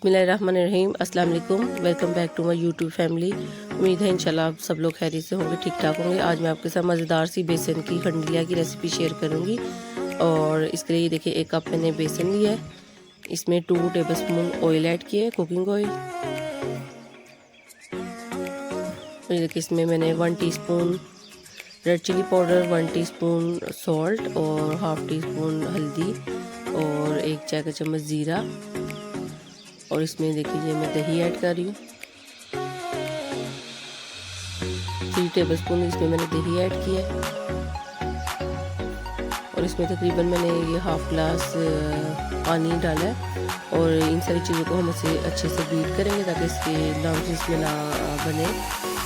बिस्मिल्लाहिर्रहमानिर्रहीम, अस्सलाम वालेकुम। Welcome back to my YouTube family. उम्मीद है इंशाल्लाह आप सब लोग खैरियत से होंगे, ठीक ठाक होंगे। आज मैं आपके साथ मज़ेदार सी बेसन की खंडलिया की रेसिपी शेयर करूंगी। और इसके लिए देखिए, एक कप मैंने बेसन लिया है, इसमें 2 टेबलस्पून ऑयल ऐड किया है, कुकिंग ऑयल। और देखिए, इसमें मैंने 1 teaspoon red chilli powder, 1 teaspoon salt और हाफ़ टीस्पून हल्दी और 1 चाय का चम्मच ज़ीरा। और इसमें देखिए मैं दही ऐड कर रही हूँ, 3 टेबलस्पून इसमें मैंने दही ऐड किया है। और इसमें तकरीबन मैंने ये हाफ ग्लास पानी डाला है। और इन सारी चीज़ों को हम इसे अच्छे से बीट करेंगे ताकि इसके लम्स इसमें ना बने,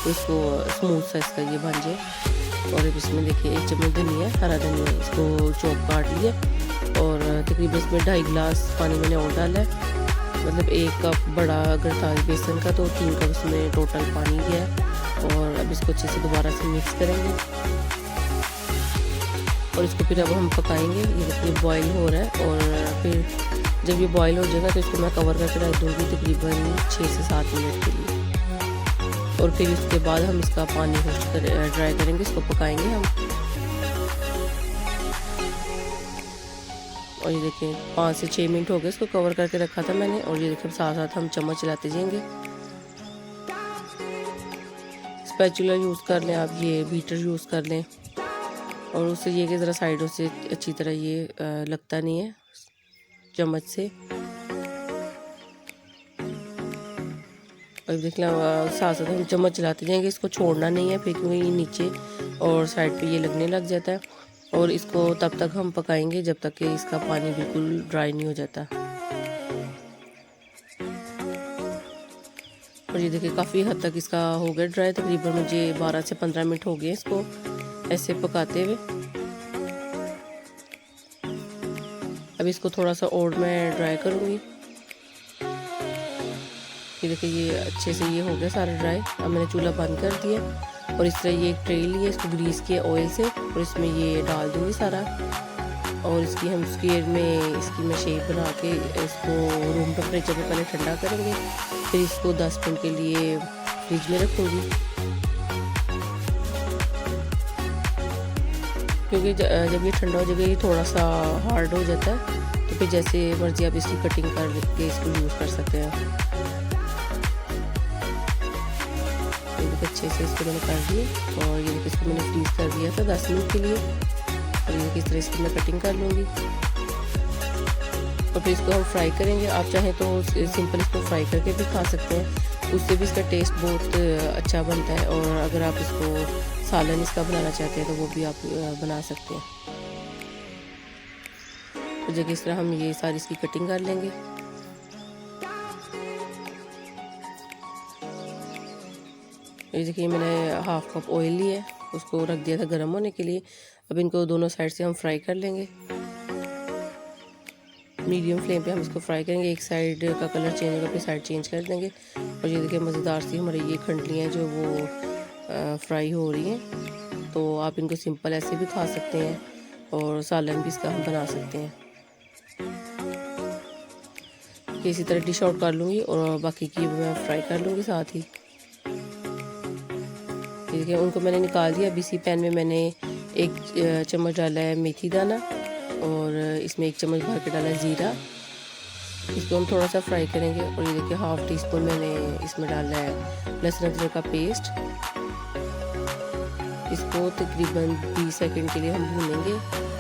तो इसको स्मूथ सा इसका ये बन जाए। और इसमें देखिए 1 चम्मच धनिया, हरा धनिया, इसको चॉप काट लिया। और तकरीबन इसमें 2.5 गिलास पानी मैंने और डाला है, मतलब 1 कप बड़ा अगर था बेसन का तो 3 कप इसमें टोटल पानी गया है। और अब इसको अच्छे से दोबारा से मिक्स करेंगे और इसको फिर अब हम पकाएंगे। ये देखिए बॉईल हो रहा है। और फिर जब ये बॉईल हो जाएगा तो इसको मैं कवर करके रख दूँगी तकरीबन 6 से 7 मिनट के लिए। और फिर इसके बाद हम इसका पानी ड्राई करेंगे, इसको पकाएंगे हम। और ये देखिए 5 से 6 मिनट हो गए इसको कवर करके रखा था मैंने। और ये देखिए साथ साथ हम चम्मच चलाते जाएंगे। स्पैचुला यूज़ कर लें आप, ये बीटर यूज़ कर लें। और उससे ये कि ज़रा साइडों से अच्छी तरह ये लगता नहीं है चम्मच से। और देख लें साथ साथ हम चम्मच चलाते जाएंगे, इसको छोड़ना नहीं है फिर, क्योंकि ये नीचे और साइड पे ये लगने लग जाता है। और इसको तब तक हम पकाएंगे जब तक कि इसका पानी बिल्कुल ड्राई नहीं हो जाता। और ये देखिए काफ़ी हद तक इसका हो गया ड्राई, तकरीबन मुझे 12 से 15 मिनट हो गए इसको ऐसे पकाते हुए। अब इसको थोड़ा सा और मैं ड्राई करूँगी। ये देखिए ये अच्छे से ये हो गया सारा ड्राई। अब मैंने चूल्हा बंद कर दिया और इस तरह ये एक ट्रे लिया, इसको ग्रीस किया ऑयल से और इसमें ये डाल दूँगी सारा। और इसकी हम स्क्वायर में इसकी मैं शेप बना के इसको रूम टेम्परेचर पे पहले ठंडा करेंगे, फिर इसको 10 मिनट के लिए फ्रिज में रखूँगी। क्योंकि जब ये ठंडा हो जाएगा ये थोड़ा सा हार्ड हो जाता है, तो फिर जैसे मर्जी आप इसकी कटिंग करके इसको यूज़ कर सकते हैं। अच्छे से इसको मैंने कर दिया। और ये देखिए इसको मैंने फ्रीज कर दिया था 10 मिनट के लिए। और ये किस तरह इसकी मैं कटिंग कर लूँगी और फिर इसको हम फ्राई करेंगे। आप चाहें तो सिंपल इसको फ्राई करके भी खा सकते हैं, उससे भी इसका टेस्ट बहुत अच्छा बनता है। और अगर आप इसको सालन इसका बनाना चाहते हैं तो वो भी आप बना सकते हैं। तो जब इस तरह हम ये सारी इसकी कटिंग कर लेंगे। ये देखिए मैंने हाफ कप ऑयल लिया है, उसको रख दिया था गर्म होने के लिए। अब इनको दोनों साइड से हम फ्राई कर लेंगे, मीडियम फ्लेम पे हम इसको फ्राई करेंगे। एक साइड का कलर चेंज होगा फिर साइड चेंज कर देंगे। और ये देखिए मज़ेदार सी हमारी ये खंडलियाँ जो वो फ्राई हो रही हैं। तो आप इनको सिंपल ऐसे भी खा सकते हैं और सालन भी इसका हम बना सकते हैं। इसी तरह डिश आउट कर लूँगी और बाकी की मैं फ्राई कर लूँगी साथ ही। देखिए उनको मैंने निकाल दिया। अब इसी पैन में मैंने 1 चम्मच डाला है मेथी दाना और इसमें 1 चम्मच भर के डाला है ज़ीरा। इसको हम थोड़ा सा फ्राई करेंगे। और ये देखिए हाफ़ टी स्पून मैंने इसमें डाला है लहसुन अदरक का पेस्ट। इसको तकरीबन 20 सेकंड के लिए हम भूनेंगे।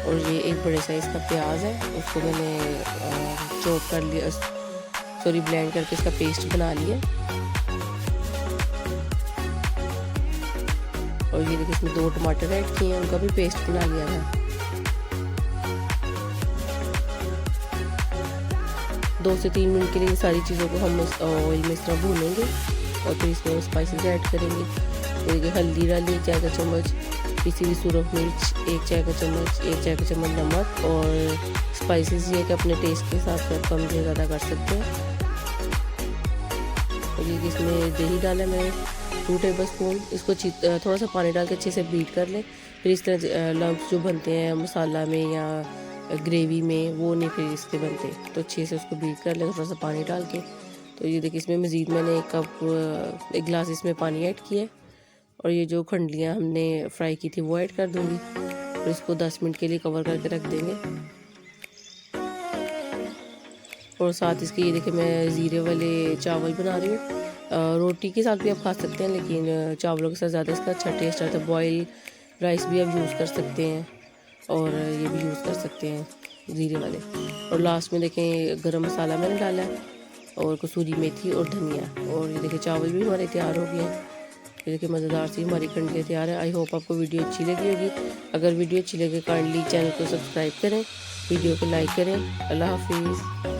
और ये एक बड़े साइज़ का प्याज है, उसको मैंने चॉप कर लिया, सॉरी ब्लेंड करके इसका पेस्ट बना लिया। और ये देखिए इसमें 2 टमाटर ऐड किए हैं, उनका भी पेस्ट बना लिया था। 2 से 3 मिनट के लिए इन सारी चीज़ों को हम ऑयल में इस तरह भूनेंगे। और फिर इसमें स्पाइसेस ऐड करेंगे। तो देखिए हल्दी डाली 1 चाय का चम्मच, पिसी हुई सूरख मिर्च 1 चाय का चम्मच, 1 चाय का चम्मच नमक। और स्पाइसेस ये कि अपने टेस्ट के हिसाब से कम या ज़्यादा कर सकते हैं। और ये इसमें दही डाला मैंने 2 टेबलस्पून। इसको थोड़ा सा पानी डाल के अच्छे से बीट कर लें। फिर इस तरह लम्स जो बनते हैं मसाला में या ग्रेवी में वो नहीं फिर इसके बनते, तो अच्छे से उसको बीट कर लें थोड़ा सा पानी डाल के। तो ये देखिए इसमें मज़ीद मैंने एक गिलास इसमें पानी ऐड किया है और ये जो खंडलियाँ हमने फ्राई की थी वो ऐड कर दूँगी और इसको 10 मिनट के लिए कवर करके रख देंगे। और साथ इसके ये देखिए मैं ज़ीरे वाले चावल बना रही हूँ। रोटी के साथ भी आप खा सकते हैं, लेकिन चावलों के साथ ज़्यादा इसका अच्छा टेस्ट आता है। बॉयल राइस भी आप यूज़ कर सकते हैं और ये भी यूज़ कर सकते हैं ज़ीरे वाले। और लास्ट में देखें गरम मसाला मैंने डाला है और कसूरी मेथी और धनिया। और ये देखिए चावल भी हमारे तैयार हो गए हैं। ये देखिए मज़ेदार सी हमारी खंडलियाँ तैयार है। आई होप आपको वीडियो अच्छी लगी होगी। अगर वीडियो अच्छी लगे काइंडली चैनल को सब्सक्राइब करें, वीडियो को लाइक करें। अल्लाह हाफिज़।